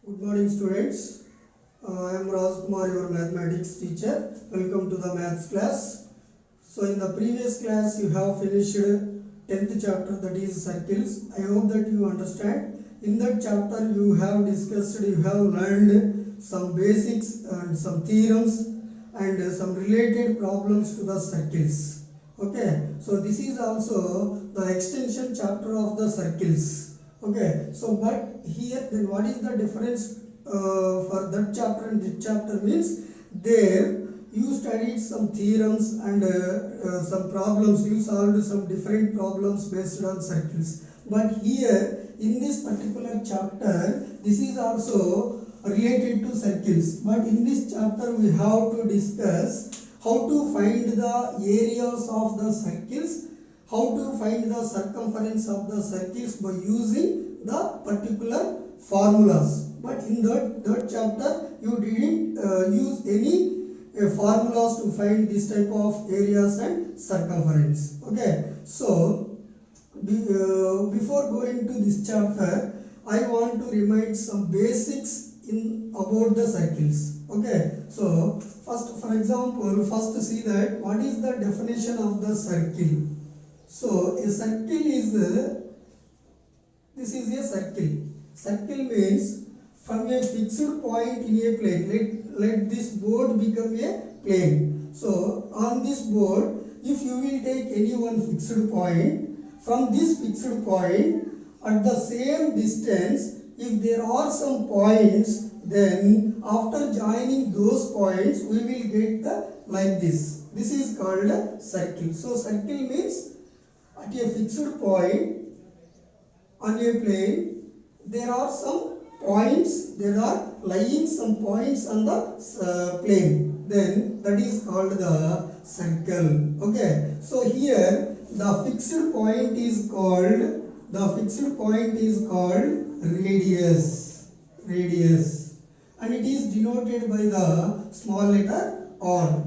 Good morning, students. I am Raj Kumar, your mathematics teacher. Welcome to the maths class. So, in the previous class, you have finished 10th chapter, that is circles. I hope that you understand. In that chapter, you have discussed, you have learned some basics and some theorems and some related problems to the circles. Okay, so this is also the extension chapter of the circles. Okay, so but here then what is the difference for that chapter and this chapter means there you studied some theorems and some problems, you solved some different problems based on circles. But here in this particular chapter, this is also related to circles. But in this chapter we have to discuss how to find the areas of the circles, how to find the circumference of the circles by using the particular formulas. But in that chapter you didn't use any formulas to find this type of areas and circumference. Okay, so before going to this chapter, I want to remind some basics in about the circles. Okay, so first, for example, first see that what is the definition of the circle. So a circle is this is a circle. Circle means from a fixed point in a plane. Let this board become a plane. So on this board, if you will take any one fixed point, from this fixed point at the same distance, if there are some points, then after joining those points, we will get the like this. This is called a circle. So circle means at a fixed point on a plane, there are some points, there are lying some points on the plane, then that is called the circle. Okay, so here the fixed point is called radius, and it is denoted by the small letter r,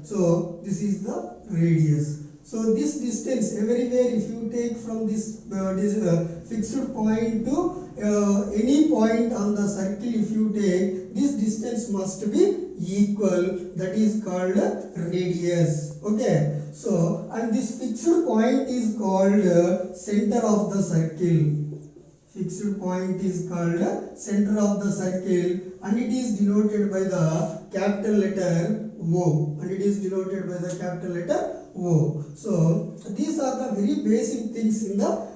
so this is the radius. So this distance everywhere, if you take from this fixed point to any point on the circle, if you take this distance must be equal, that is called radius. Okay, so and this fixed point is called center of the circle. Fixed point is called center of the circle, and it is denoted by the capital letter O, So these are the very basic things in the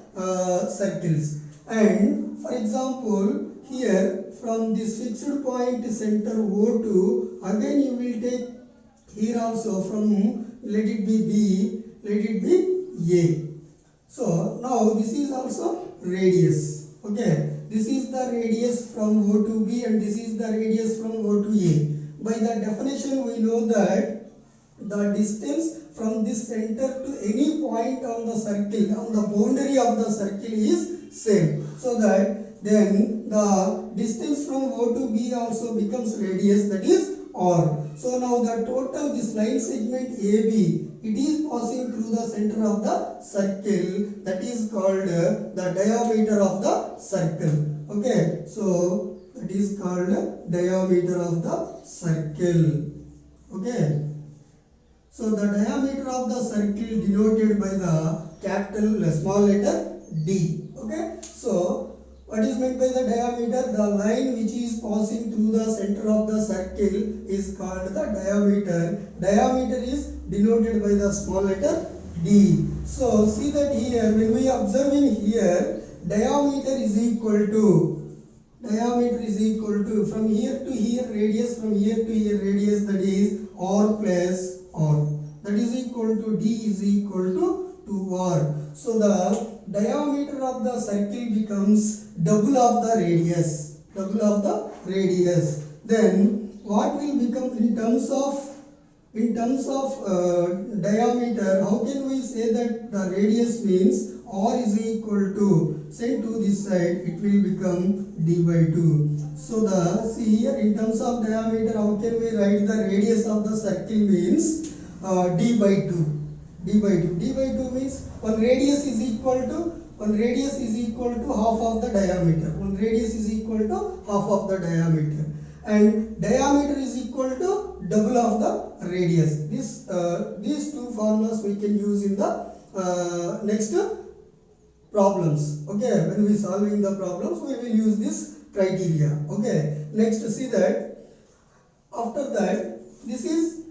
circles. And for example, here from this fixed point center O2, again you will take here also from let it be B, let it be A. So now this is also radius. Okay, this is the radius from O to B and this is the radius from O to A. By the definition we know that the distance from this center to any point on the circle, on the boundary of the circle is same. So that then the distance from O to B also becomes radius, that is R. So now the total, this line segment AB, it is passing through the center of the circle, that is called the diameter of the circle. Okay, so that is called diameter of the circle. Okay, so the diameter of the circle denoted by the capital small letter D. Okay, so what is meant by the diameter? The line which is passing through the center of the circle is called the diameter. Diameter is denoted by the small letter D. So see that here, when we are observing here, diameter is equal to from here to here radius, from here to here radius, that is R plus R. That is equal to D is equal to 2R. So the diameter of the circle becomes double of the radius. Then what will become in terms of diameter? How can we say that the radius means R is equal to, send to this side, it will become D by 2. So the see here in terms of diameter, how can we write the radius of the circle means D by 2. D by 2 means one radius is equal to one radius is equal to half of the diameter. One radius is equal to half of the diameter, and diameter is equal to double of the radius. These two formulas we can use in the next problems. Okay, when we solving the problems, we will use this criteria. Okay, next see that after that, this is,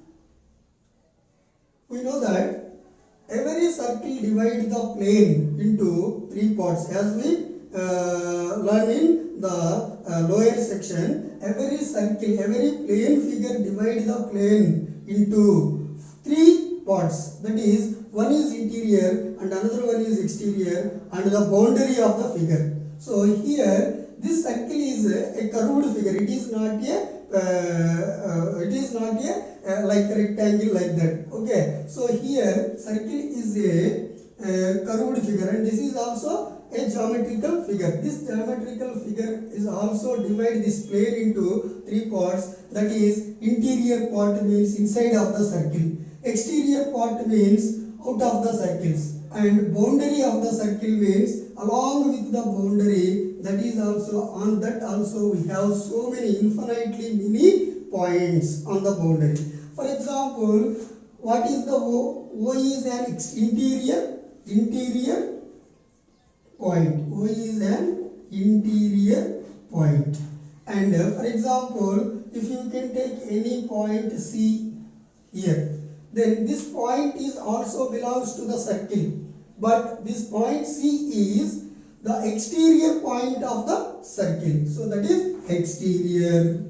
we know that every circle divides the plane into three parts, as we learn in the lower section. Every circle, every plane figure divides the plane into three parts. That is, one is interior and another one is exterior, and the boundary of the figure. So here this circle is a curved figure. It is not a like a rectangle like that. Okay, so here circle is a curved figure, and this is also a geometrical figure. This geometrical figure is also divide this plane into three parts. That is, interior part means inside of the circle, exterior part means out of the circles, and boundary of the circle means along with the boundary. That is also, on that also we have so many infinitely many points on the boundary. For example, what is the O? O is an interior point. O is an interior point. And for example, if you can take any point C here, then this point is also belongs to the circle, but this point C is the exterior point of the circle. So that is exterior.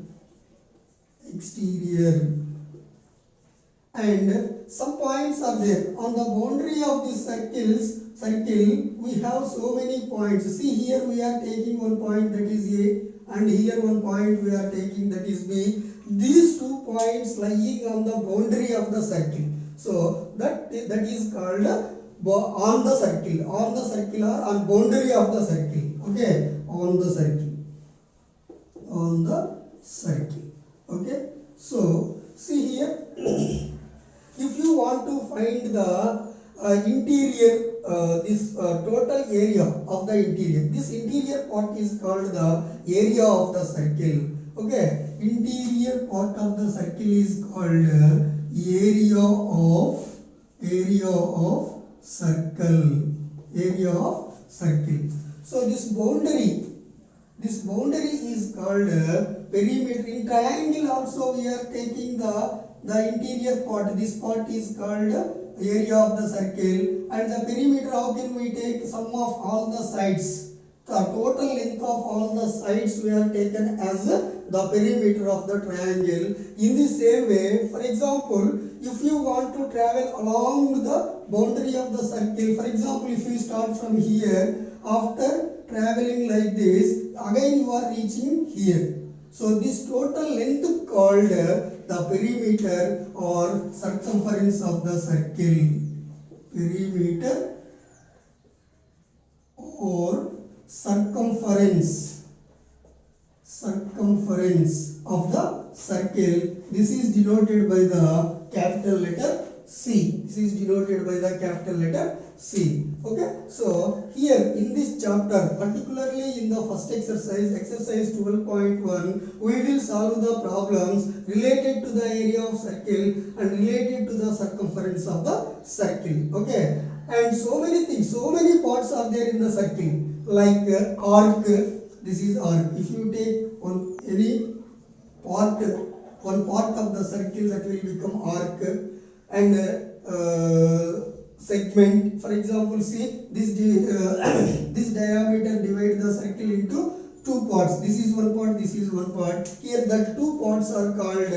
And some points are there on the boundary of this circle. We have so many points. See, here we are taking one point, that is A, and here one point we are taking, that is B. These 2 points lying on the boundary of the circle. So that is called on the circle or on boundary of the circle. Okay, on the circle. Okay, so see here, if you want to find the interior, this total area of the interior, this interior part is called the area of the circle. Okay, interior part of the circle is called area of circle. So this boundary is called perimeter. In triangle also we are taking the interior part. This part is called area of the circle, and the perimeter, how can we take sum of all the sides? The total length of all the sides we are taken as the perimeter of the triangle. In the same way, for example, if you want to travel along the boundary of the circle, for example, if you start from here, after traveling like this, again you are reaching here. So this total length called the perimeter or circumference of the circle. Perimeter or circumference of the circle. This is denoted by the capital letter C. Okay, so here in this chapter, particularly in the first exercise 12.1, we will solve the problems related to the area of circle and related to the circumference of the circle. Okay, and so many things, so many parts are there in the circle, like arc. This is arc. If you take one part of the circle, that will become arc. And segment, for example, see this this diameter divide the circle into 2 parts. This is one part, this is one part. Here the 2 parts are called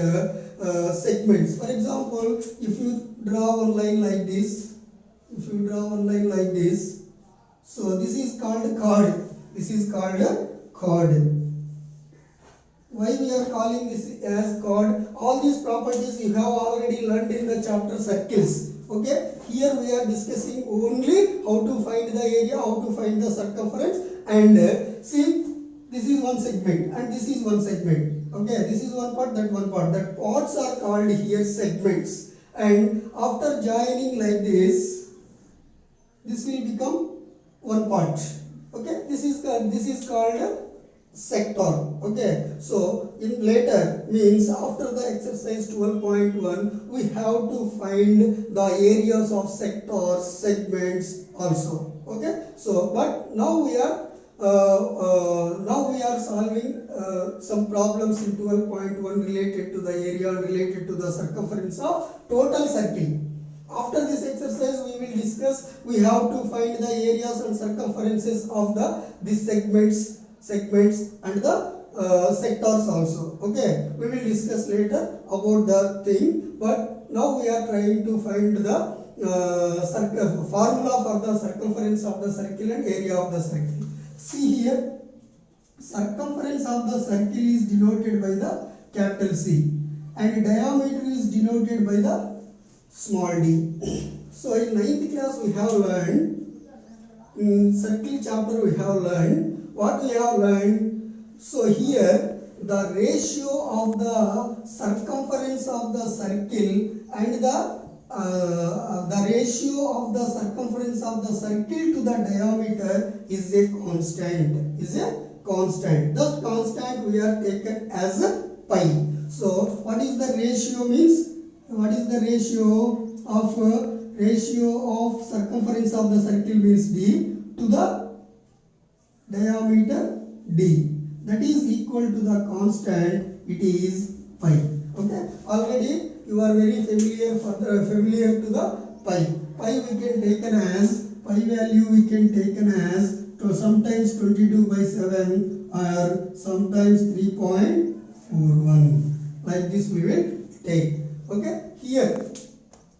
segments. For example, if you draw one line like this, so this is called chord. Why we are calling this as chord? All these properties you have already learned in the chapter circles. Okay, here we are discussing only how to find the area, how to find the circumference, and see, this is one segment and this is one segment. Okay, this is one part, that one part. That parts are called here segments, and after joining like this will become one part. Okay, this is called sector. Okay, so in later means after the exercise 12.1 we have to find the areas of sectors, segments also. Okay, so but now we are solving some problems in 12.1 related to the area and related to the circumference of total circle. After this exercise, we will discuss. We have to find the areas and circumferences of these segments, and the sectors also. Okay, we will discuss later about the thing. But now we are trying to find the formula for the circumference of the circle and area of the circle. See here, circumference of the circle is denoted by the capital C, and diameter is denoted by the small d. So in 9th class we have learned, in circle chapter we have learned, what we have learned. So here the ratio of the circumference of the circle and the ratio of the circumference of the circle to the diameter is a constant. That constant we are taken as pi. So what is the ratio means? What is the ratio of circumference of the circle means d to the diameter d, that is equal to the constant, it is pi. Okay, already you are very familiar to the pi. Pi we can taken as, pi value we can taken as to sometimes 22/7 or sometimes 3.41, like this we will take. Okay, here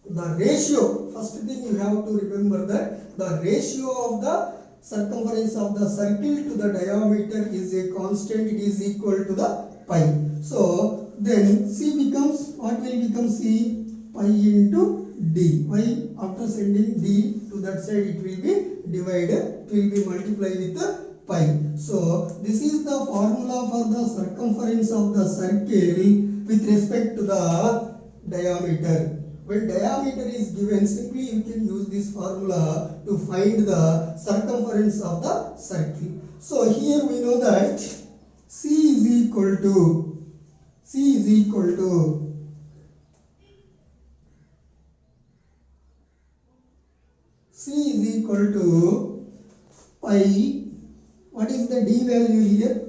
the ratio, first thing you have to remember that the ratio of the circumference of the circle to the diameter is a constant, it is equal to the pi. So then C becomes, what will become C? Pi into d. Why? After sending d to that side it will be divided, it will be multiplied with the pi. So this is the formula for the circumference of the circle with respect to the diameter. When diameter is given, simply you can use this formula to find the circumference of the circle. So here we know that C is equal to pi. What is the d value here?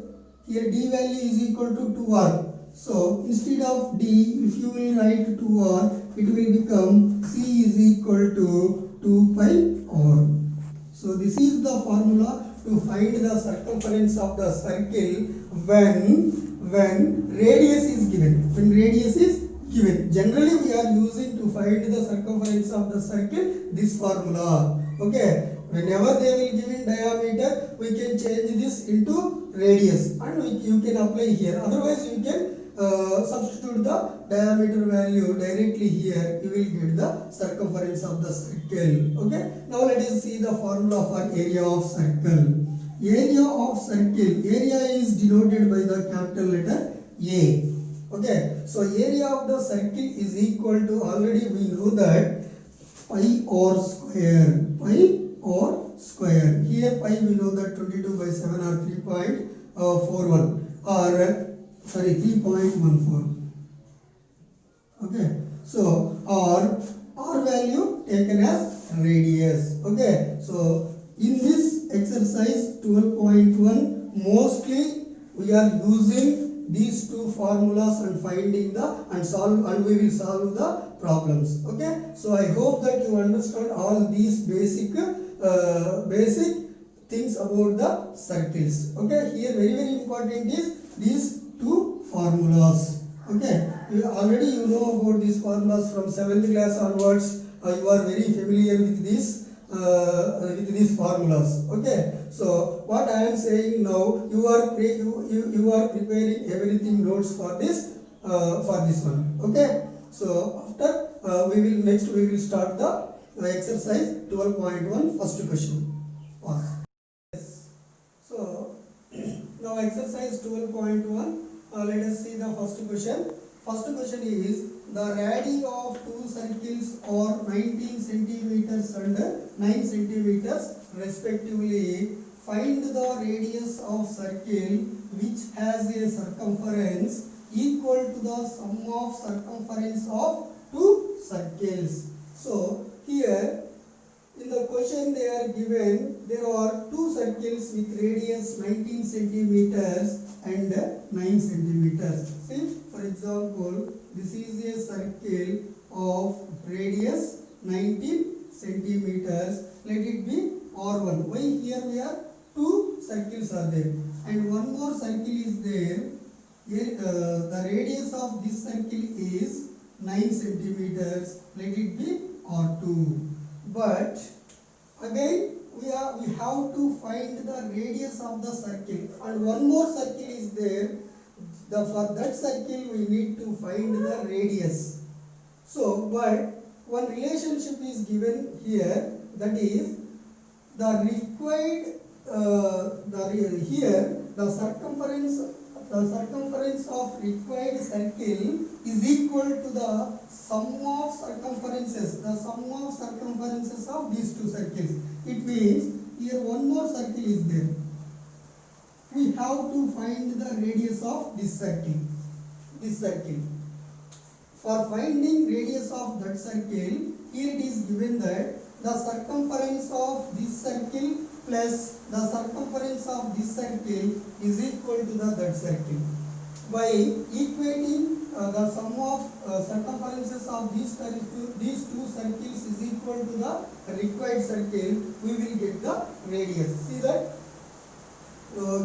Here d value is equal to 2r. So instead of d, if you will write 2r, it will become C is equal to 2 pi r. So this is the formula to find the circumference of the circle when radius is given. When radius is given, generally we are using to find the circumference of the circle this formula. Okay. Whenever they will give in diameter, we can change this into radius, and you can apply here. Otherwise, you can substitute the diameter value directly here. You will get the circumference of the circle. Okay. Now let us see the formula for area of circle. Area of circle. Area is denoted by the capital letter A. Okay. So area of the circle is equal to, already we know that, pi r square. Pi or square. Here pi we know that 22/7 or 3.41 or 3.14. Okay, so r value taken as radius. Okay, so in this exercise 12.1 mostly we are using these two formulas and finding and we will solve the problems. Okay, so I hope that you understand all these basic things about the circles. Okay, here very important is these two formulas. Okay, already you know about these formulas from 7th class onwards. You are very familiar with these formulas. Okay, so what I am saying now, you are preparing everything notes for this one. Okay, so after we will start the exercise 12.1 first question. Yes. So now exercise 12.1, let us see the first question. First question is, the radii of two circles are 19 centimeters and 9 centimeters respectively. Find the radius of circle which has a circumference equal to the sum of circumference of two circles. So here in the question they are given there are two circles with radius 19 centimeters and 9 centimeters. See, for example, this is a circle of radius 19 centimeters. Let it be R1. Why here we are two circles are there and one more circle is there. Here the radius of this circle is 9 centimeters. Let it be R2. But again we have to find the radius of the circle and one more circle is there. For that circle we need to find the radius. So but one relationship is given here, that is the required here the circumference of required circle is equal to the sum of circumferences of these two circles. It means here one more circle is there. We have to find the radius of this circle. For finding radius of that circle, here it is given that the circumference of this circle plus the circumference of this circle is equal to that circle. By equating the sum of circumferences of these two circles is equal to the required circle, we will get the radius. See that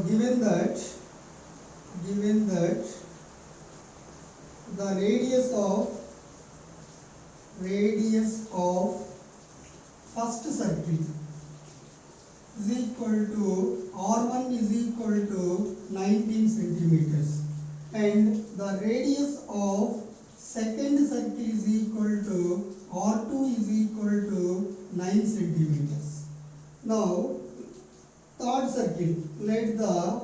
given that the radius of first circle is equal to R1 is equal to 19 centimeters and the radius of second circle is equal to R2 is equal to 9 centimeters. Now third circle, let the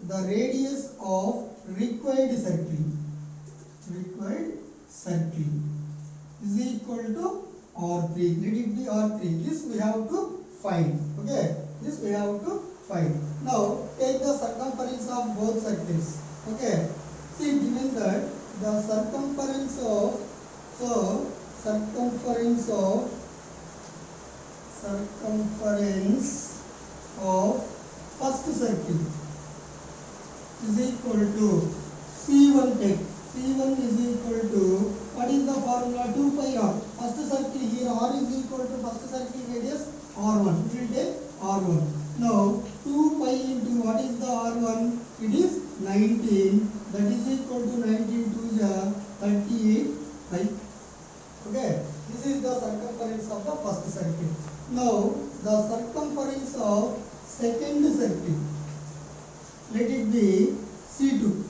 radius of required circle is equal to R3. Let it be R3. This we have to find. Okay, this we have to find. Now take the circumference of both circles. Okay, see given that the circumference of first circle is equal to C1 take. C1 is equal to, what is the formula? 2 pi r. First circle here r is equal to first circle radius r1. It will take r1. Now 2 pi into what is the r1? It is 19. That is equal to 19 to the 38 pi. Okay. This is the circumference of the first circle. Now the circumference of second circle, let it be C2.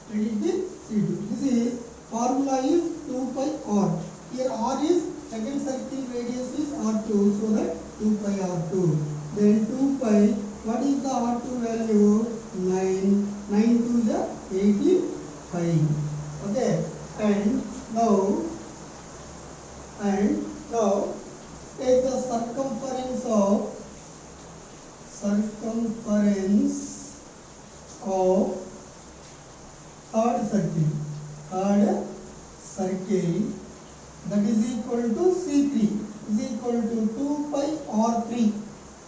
Let it be C2. This is formula is 2 pi r. Here r is second circle radius is r2, so that 2 pi r2. Then 2 pi, what is the r2 value? 9. 9 to the 18 pi. Okay. And now take the circumference of third circle, that is equal to C3 is equal to 2 pi R3.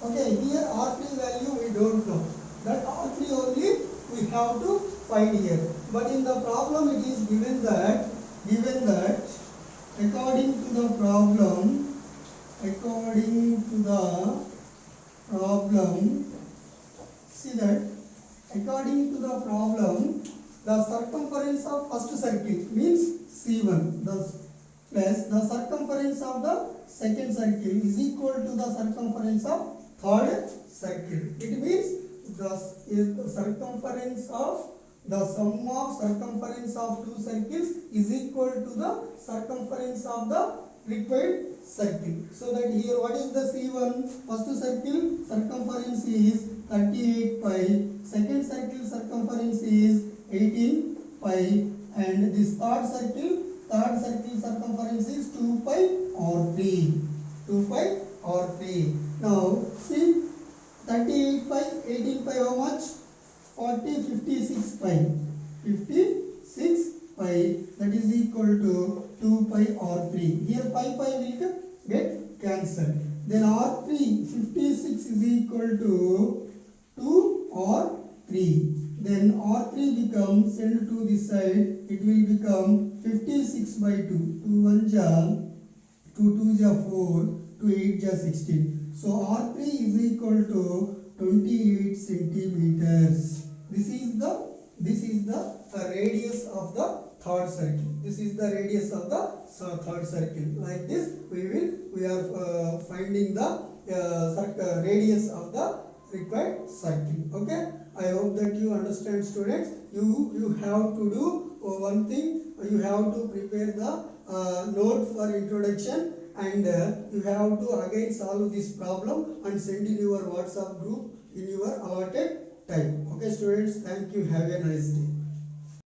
Okay, here R3 value we don't know. That R3 only we have to find here. But in the problem it is given that according to the problem, see that according to the problem, the circumference of first circle means C1 plus the circumference of the second circle is equal to the circumference of third circle. It means the circumference of the sum of circumference of two circles is equal to the circumference of the required circle. So that here what is the C1? First circle circumference is 38 pi, second circle circumference is 18 pi, and this third circle third circle circumference is 2 pi r3. 2 pi r3. Now see 38 pi, 18 pi how much? 40, 56 pi. 56 pi, that is equal to 2 pi r3. Here pi will get cancelled. Then r3 56 is equal to 2 r3. Then r3 becomes, send to this side, it will become 56 by 2. 2 1 ja, 2 2 ja 4, 2 8 ja 16. So r3 is equal to 28 centimeters. This is the radius of the third circle. This is the radius of the third circle. Like this, we are finding the radius of the required circle. Okay. I hope that you understand, students. You have to do one thing. You have to prepare the note for introduction, and you have to again solve this problem and send in your WhatsApp group in your allotted time. Okay, students. Thank you. Have a nice day.